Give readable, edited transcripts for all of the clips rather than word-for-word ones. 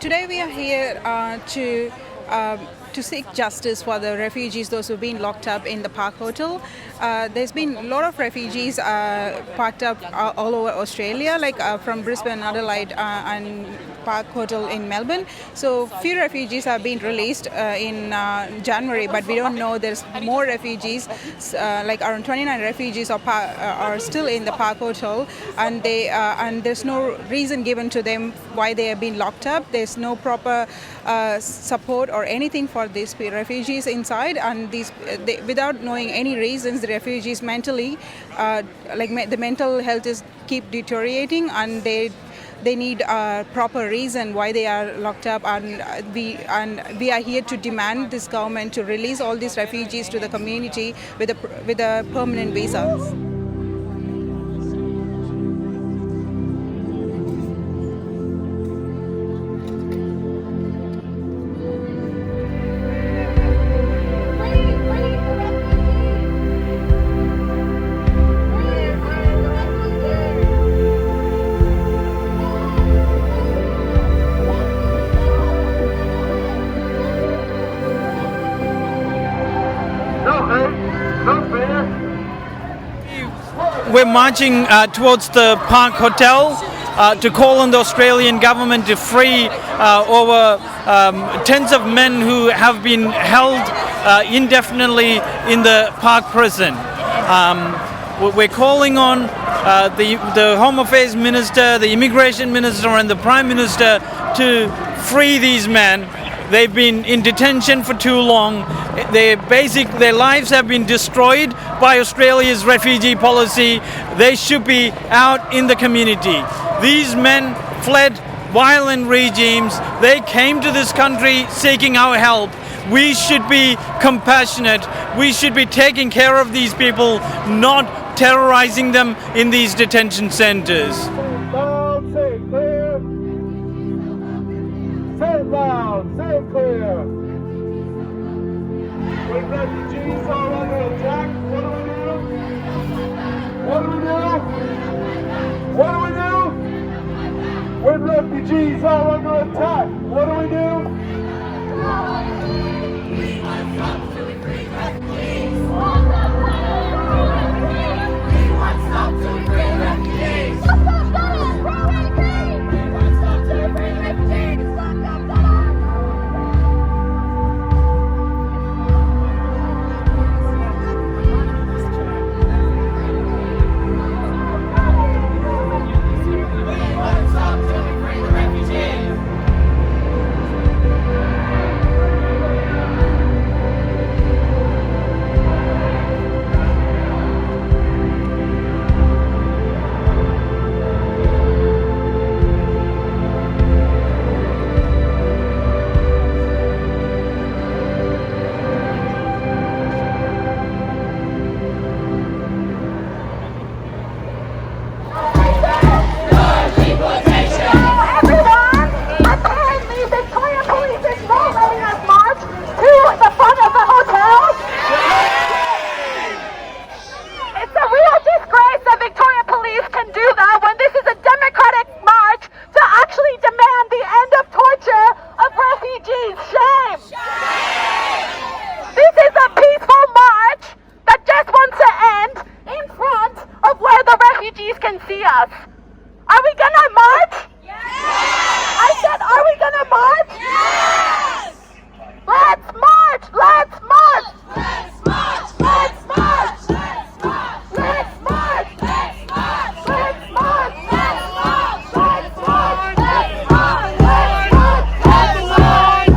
Today we are here to seek justice for the refugees, those who've been locked up in the Park Hotel. There's been a lot of refugees parked up all over Australia, like from Brisbane, Adelaide, and Park Hotel in Melbourne. So few refugees have been released in January, but we don't know there's more refugees. Like around 29 refugees are still in the Park Hotel, and there's no reason given to them why they have been locked up. There's no proper support or anything for these refugees inside, and without knowing any reasons, the refugees mentally, the mental health is keep deteriorating, and they need a proper reason why they are locked up, and we are here to demand this government to release all these refugees to the community with a permanent visa. We're marching towards the Park Hotel to call on the Australian government to free over tens of men who have been held indefinitely in the Park prison. We're calling on the Home Affairs Minister, the Immigration Minister and the Prime Minister to free these men. They've been in detention for too long. Their lives have been destroyed by Australia's refugee policy. They should be out in the community. These men fled violent regimes. They came to this country seeking our help. We should be compassionate. We should be taking care of these people, not terrorizing them in these detention centers. Say it loud, say it clear. When refugees are under attack, what do we do? What do we do? What do we do? When refugees are under attack, what do we do? We want stop to free refugees. We want stop to free refugees. Can see us. Are we gonna march? Yes! I said, are we gonna march? Yes! Let's march! Let's march! Let's march! Let's march! Let's march! Let's march! Let's march! Let's march! Let's march! Let's march! Let's march!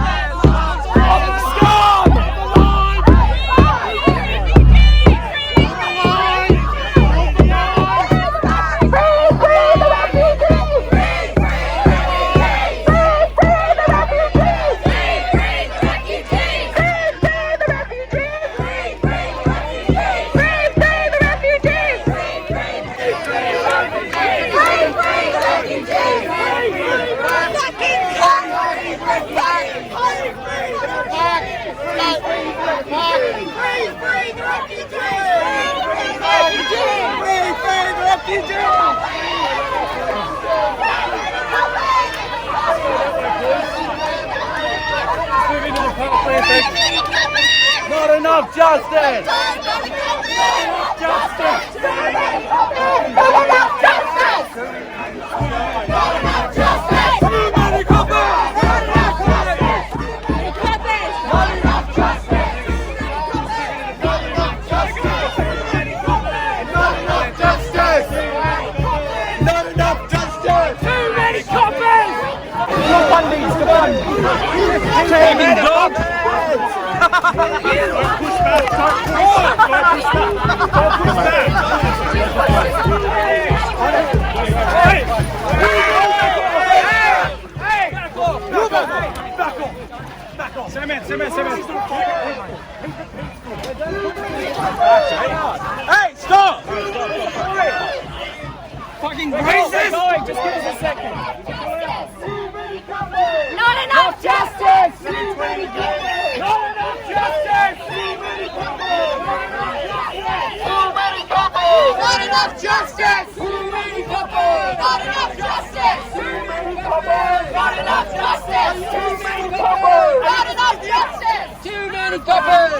Let's march! Let's march! Free enough justice! Hey, stop! Fucking racist! Just give us a second. Not enough justice! Not enough justice! Not enough justice! Not enough justice! Not enough justice! Not enough justice! Too many coppers!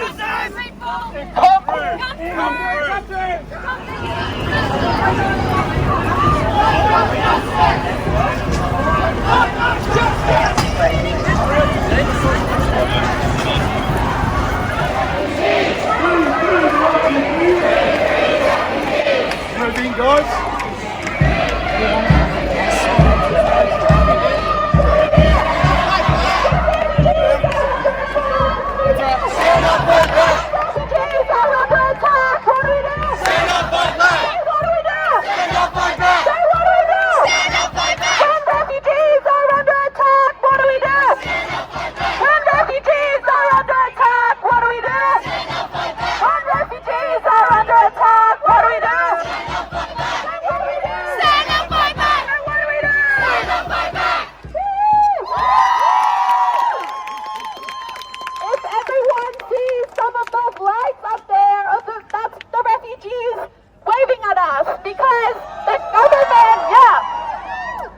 Moving guys. Because the government,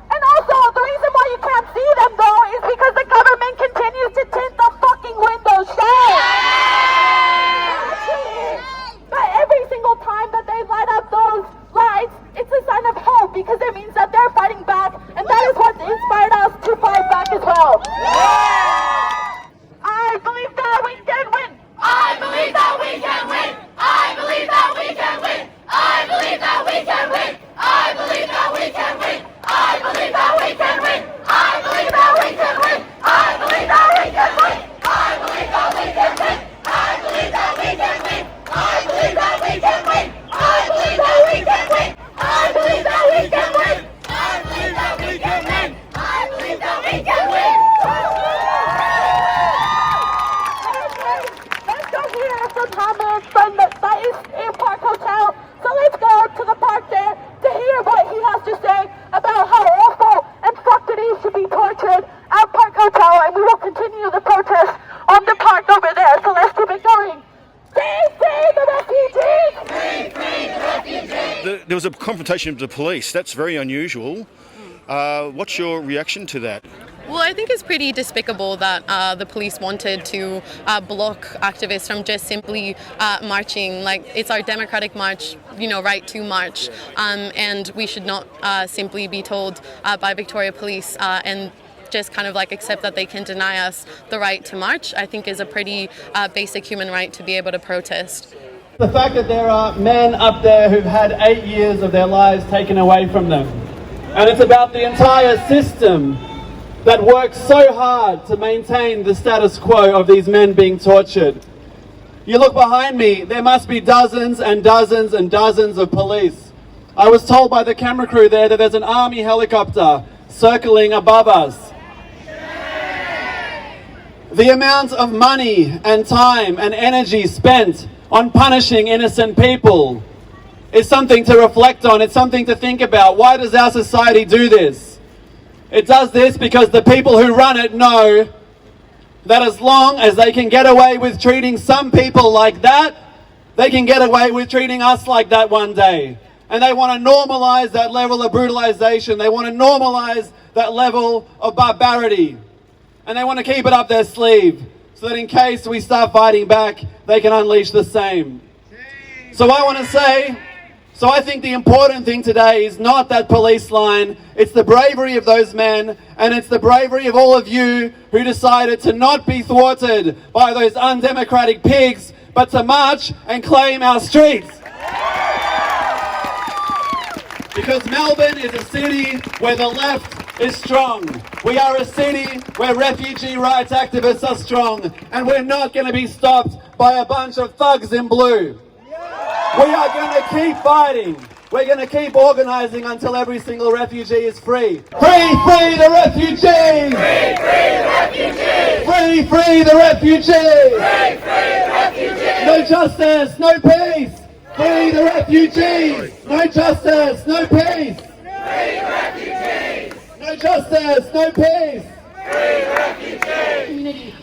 and also the reason why you can't see them though is because the government continues to tint the fucking windows shut. But every single time that they light up those lights, it's a sign of hope because it means that they're fighting back, and that is what inspired us to fight back as well. I believe that we can win. I believe that we can win. I believe that we can win. I believe that we can win. I believe that we can win. I believe that we can win. I believe that we can win. I believe that we can win. I believe that we can win. I believe that we can win. I believe that we can win. I believe that we can win. I believe that we can win. I believe that we can win. I believe that we can win. Let's go hear some comments from the Park Hotel. So let's go to the park there to hear what he has to say about how awful and fucked it is to be tortured at Park Hotel, and we will continue the protest on the park over there. So let's keep it going. Free the refugees! Free the refugees! There was a confrontation with the police. That's very unusual. What's your reaction to that? Well, I think it's pretty despicable that the police wanted to block activists from just simply marching. Like, it's our democratic march, right to march, and we should not simply be told by Victoria Police and just kind of like accept that they can deny us the right to march. I think is a pretty basic human right to be able to protest. The fact that there are men up there who've had 8 years of their lives taken away from them, and it's about the entire system that works so hard to maintain the status quo of these men being tortured. You look behind me, there must be dozens and dozens and dozens of police. I was told by the camera crew there that there's an army helicopter circling above us. The amount of money and time and energy spent on punishing innocent people is something to reflect on. It's something to think about. Why does our society do this? It does this because the people who run it know that as long as they can get away with treating some people like that, they can get away with treating us like that one day. And they want to normalise that level of brutalisation. They want to normalise that level of barbarity. And they want to keep it up their sleeve. so that in case we start fighting back, they can unleash the same. So I think the important thing today is not that police line, it's the bravery of those men, and it's the bravery of all of you who decided to not be thwarted by those undemocratic pigs, but to march and claim our streets. Because Melbourne is a city where the left is strong. We are a city where refugee rights activists are strong, and we're not going to be stopped by a bunch of thugs in blue. We are going to keep fighting. We're going to keep organising until every single refugee is free. Free, free the refugees! Free, free the refugees! Free, free the refugees! Free, free the refugees! No justice, no peace! Free the refugees! No justice, no peace! Free the refugees! No justice, no peace!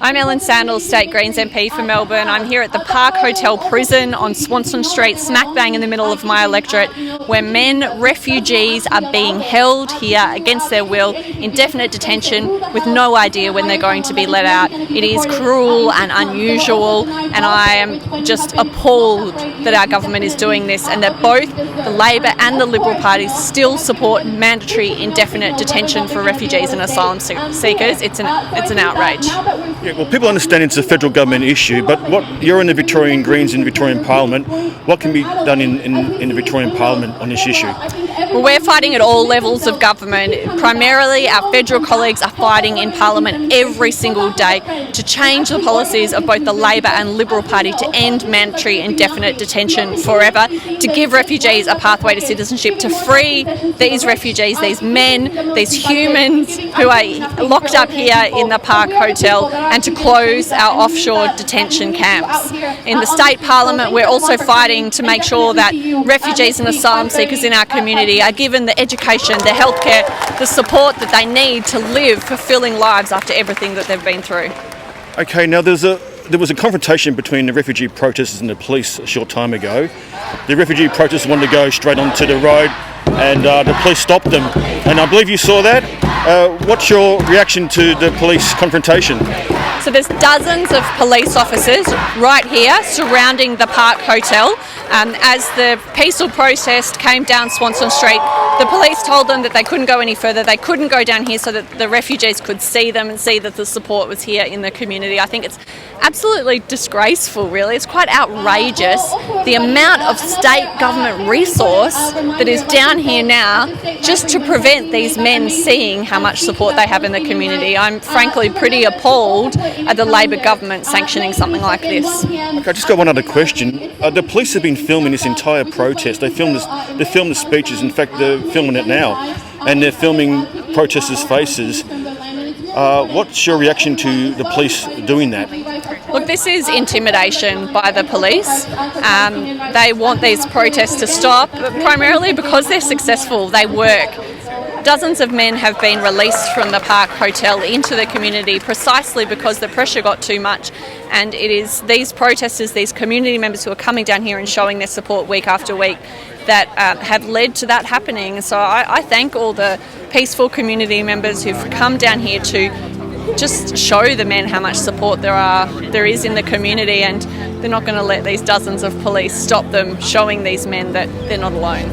I'm Sandell, State Greens MP for Melbourne. I'm here at the Park Hotel Prison on Swanston Street, smack bang in the middle of my electorate, where men, refugees, are being held here against their will, indefinite detention, with no idea when they're going to be let out. It is cruel and unusual, and I am just appalled that our government is doing this, and that both the Labor and the Liberal parties still support mandatory indefinite detention for refugees and asylum seekers. It's an outrage. Yeah, well, people understand it's a federal government issue, but you're in the Victorian Greens in the Victorian Parliament. What can be done in the Victorian Parliament on this issue? Well, we're fighting at all levels of government. Primarily, our federal colleagues are fighting in Parliament every single day to change the policies of both the Labor and Liberal Party to end mandatory indefinite detention forever, to give refugees a pathway to citizenship, to free these refugees, these men, these humans who are locked up here in the Park Hotel, and to close our offshore detention camps. In the State Parliament, we're also fighting to make sure that refugees and asylum seekers in our community are given the education, the healthcare, the support that they need to live fulfilling lives after everything that they've been through. Okay, now there was a confrontation between the refugee protesters and the police a short time ago. The refugee protesters wanted to go straight onto the road, and the police stopped them. And I believe you saw that. What's your reaction to the police confrontation? So there's dozens of police officers right here surrounding the Park Hotel. As the peaceful protest came down Swanston Street, the police told them that they couldn't go any further. They couldn't go down here so that the refugees could see them and see that the support was here in the community. I think it's absolutely disgraceful, really. It's quite outrageous, the amount of state government resource that is down here now just to prevent these men seeing how much support they have in the community. I'm frankly pretty appalled at the Labor government sanctioning something like this. Okay, I just got one other question. The police have been filming this entire protest. They filmed the speeches. In fact, they're filming it now, and they're filming protesters' faces. What's your reaction to the police doing that? Look, this is intimidation by the police. They want these protests to stop, primarily because they're successful. They work. Dozens of men have been released from the Park Hotel into the community precisely because the pressure got too much, and it is these protesters, these community members who are coming down here and showing their support week after week that have led to that happening. So I thank all the peaceful community members who've come down here to just show the men how much support there is in the community, and they're not going to let these dozens of police stop them showing these men that they're not alone.